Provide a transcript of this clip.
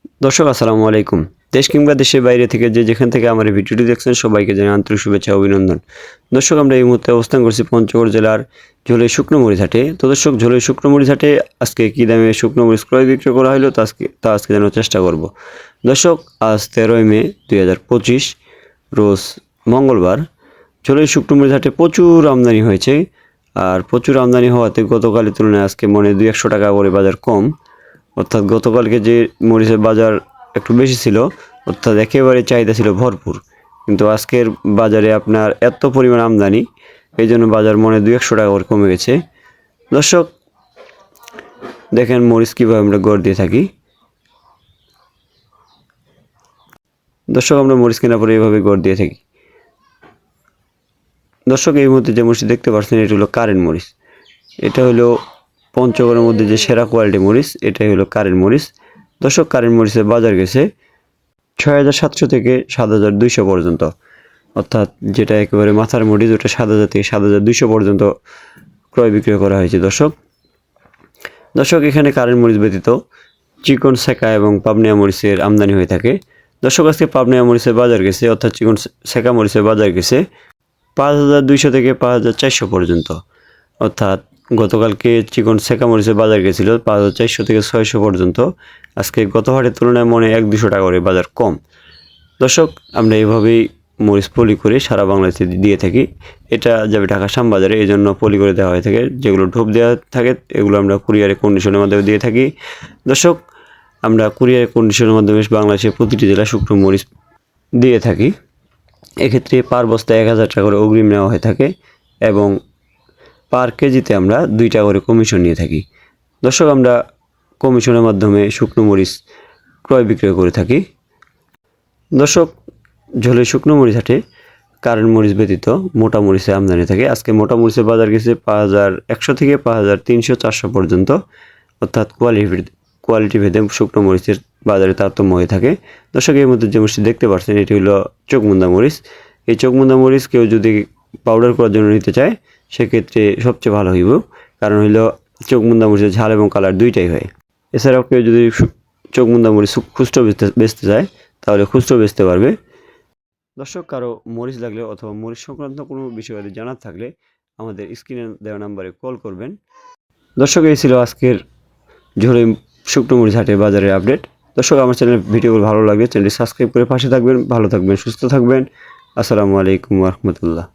দর্শক আসসালামু আলাইকুম। দেশ কিংবা দেশের বাইরে থেকে যেখান থেকে আমার এই ভিডিওটি দেখছেন সবাইকে জানাই আন্তরিক শুভেচ্ছা ও অভিনন্দন। দর্শক আমরা এই মুহূর্তে অবস্থান করছি পঞ্চগড় জেলার ঝোলাই শুকনো মরিচ হাটে। তো দর্শক ঝোলাই শুকনো মরিচ হাটে আজকে কী দামে শুকনো মরিচ ক্রয় বিক্রয় করা হলো তা আজকে জানার চেষ্টা করব। দর্শক আজ 13ই মে 2025 রোজ মঙ্গলবার। ঝোলাই শুকনো মরিচ হাটে প্রচুর আমদানি হয়েছে। আর প্রচুর আমদানি হওয়াতে গতকালের তুলনায় আজকে মনে 200 টাকা করে বাজার কম। অর্থাৎ গতকালকে যে মরিচের বাজার একটু বেশি ছিল, অর্থাৎ একেবারে চাহিদা ছিল ভরপুর, কিন্তু আজকের বাজারে আপনার এত পরিমাণ আমদানি, এই জন্য বাজার মনে 200 টাকা করে কমে গেছে। দর্শক দেখেন মরিচ কীভাবে আমরা গড় দিয়ে থাকি। দর্শক আমরা মরিচ কেনার পরে এইভাবে গড় দিয়ে থাকি। দর্শক এই মুহূর্তে যে মরিচ দেখতে পাচ্ছেন এটা হলো কারেন্ট মরিচ। এটা হলো পঞ্চগড়ের মধ্যে যে সেরা কোয়ালিটি মরিচ, এটাই হলো কারেন্ট মরিচ। দর্শক কারেন্ট মরিচের বাজার গেছে 6,700 থেকে 7,200 পর্যন্ত, অর্থাৎ যেটা একেবারে মাথার মরিচ ওটা 7,000 থেকে 7,200 পর্যন্ত ক্রয় বিক্রয় করা হয়েছে। দর্শক এখানে কারেন্ট মরিচ ব্যতীত চিকন সেকা এবং পাবনিয়া মরিচের আমদানি হয়ে থাকে। দর্শক আজকে পাবনিয়া মরিচের বাজার গেছে, অর্থাৎ চিকন সেকা মরিচের বাজার গেছে 5,200 থেকে 5,400 পর্যন্ত, অর্থাৎ গতকালকে চিকন সেকা মরিচের বাজার গেছিল 5,400 থেকে 600 পর্যন্ত। আজকে গত হাটের তুলনায় মনে 1-200 টাকা করে বাজার কম। দর্শক আমরা এইভাবেই মরিচ পলি করে সারা বাংলাদেশে দিয়ে থাকি। এটা যাবে ঢাকা শ্যামবাজারে, এই জন্য পলি করে দেওয়া হয়ে থাকে। যেগুলো ঢোপ দেওয়া থাকে এগুলো আমরা কুরিয়ারে কন্ডিশনের মাধ্যমে দিয়ে থাকি। দর্শক আমরা কুরিয়ার কন্ডিশনের মাধ্যমে বাংলাদেশের প্রতিটি জেলায় শুকনো মরিচ দিয়ে থাকি। এক্ষেত্রে পার বস্তায় 1,000 টাকা করে অগ্রিম নেওয়া হয়ে থাকে এবং পার কেজিতে আমরা 2 টাকা করে কমিশন নিয়ে থাকি। দর্শক আমরা কমিশনের মাধ্যমে শুকনো মরিচ ক্রয় বিক্রয় করে থাকি। দর্শক ঝোলাই শুকনো মরিচ হাটে কারেন্ট মরিচ ব্যতীত মোটা মরিচের আমদানি থাকে। আজকে মোটা মরিচের বাজার গেছে 5,100 থেকে 5,300-400 পর্যন্ত, অর্থাৎ কোয়ালিটি ভেদে শুকনো মরিচের বাজারে তারতম্য হয়ে থাকে। দর্শক এই মধ্যে যে মরিচটি দেখতে পাচ্ছেন এটি হলো চোখমুন্দা মরিচ। এই চোখমুন্দা মরিচ কেউ যদি পাউডার করার জন্য নিতে চায় সেক্ষেত্রে সবচেয়ে ভালো হইব, কারণ হইলো চোখমুন্দা মরিচের ঝাল এবং কালার দুইটাই হয়। এছাড়াও কেউ যদি চোখমুন্দা মরিচ খুচরো বেচতে চায় তাহলে খুচরো বেচতে পারবে। দর্শক কারো মরিচ লাগলে অথবা মরিচ সংক্রান্ত কোনো বিষয় জানার থাকলে আমাদের স্ক্রিনে দেওয়া নাম্বারে কল করবেন। দর্শক এই ছিল আজকের ঝোলাই শুকনো মরিচ হাটের বাজারের আপডেট। দর্শক আমার চ্যানেলের ভিডিওগুলো ভালো লাগলে চ্যানেলটি সাবস্ক্রাইব করে পাশে থাকবেন। ভালো থাকবেন, সুস্থ থাকবেন। আসসালামু আলাইকুম ওয়া রাহমাতুল্লাহ।